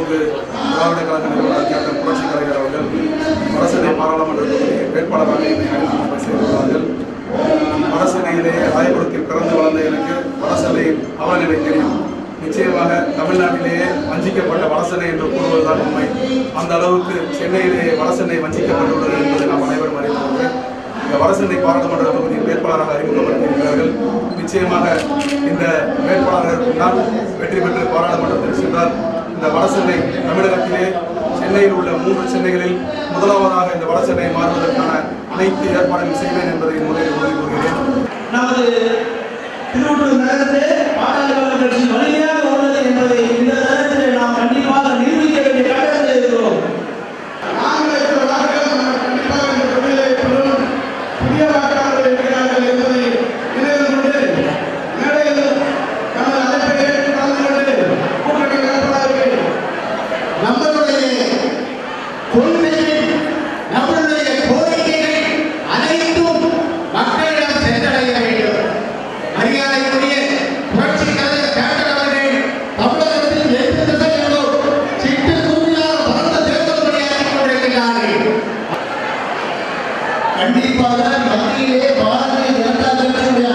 மாண்புமிகு திராவிட கழக நிறுவனர் கேப்டன் புரட்சிக் கலைஞர் அவர்கள் வடசென்னை பாராளுமன்ற தொகுதி வேட்பாளராக என்னை அறிமுகம் செய்துள்ளார்கள். வடசென்னையிலே ராயபுரத்தில் பிறந்து வளர்ந்த எனக்கு வடசென்னையின் அவலநிலை தெரியும். நிச்சயமாக தமிழ்நாட்டிலேயே வஞ்சிக்கப்பட்ட வடசென்னை என்று கூறுவதுதான் உண்மை. அந்த அளவுக்கு சென்னையிலேயே வடசென்னை வஞ்சிக்கப்பட்டுள்ளது என்பதை நாம் அனைவரும் அறிந்தது. இந்த வடசென்னை பாராளுமன்ற தொகுதியின் வேட்பாளராக அறிமுகப்படுத்தியிருக்கிறார்கள். நிச்சயமாக இந்த வேட்பாளர் நான் வெற்றி பெற்று பாராளுமன்றத்தில் சென்றால் இந்த வடசென்னை தமிழகத்திலே சென்னையில் உள்ள 3 சென்னைகளில் முதலாவதாக இந்த வடசென்னை மாறுவதற்கான அனைத்து ஏற்பாடுகள் செய்வேன் என்பதை முதலில் உறுதி கூறுகிறேன். நமது திருவள்ளூர் நகரத்திலே பாட்டாளி கட்சி வலிமையாக உள்ளது என்பதை இந்த நேரத்தில் நாம் கண்டிப்பாக நிரூபிக்க வேண்டிய கட்டாயத்தில் இருக்கிறோம். புதிய வாக்காளர்கள் இருக்கிறார்கள் என்பதை நினைவு கொண்டு மேடையில் நமது அழைப்பை ஏற்று கலந்து கொண்டு கூட்டங்கள் நடப்பதாக நம்மளுடைய கொள்கைகள் நம்மளுடைய கோரிக்கைகள் அனைத்தும் மக்களிடம் சென்றடைய வேண்டும். மரியாதைக்குரிய புரட்சிக் கலைஞர் கேப்டன் அவர்கள் தமிழகத்தில் 8 திசைகளிலும் சிட்டுக்குருவியாக பறந்து தேர்தல் பணியாற்றிக் கொண்டிருக்கிறார்கள். கண்டிப்பாக மத்தியிலே பாரதிய ஜனதா கட்சியுடைய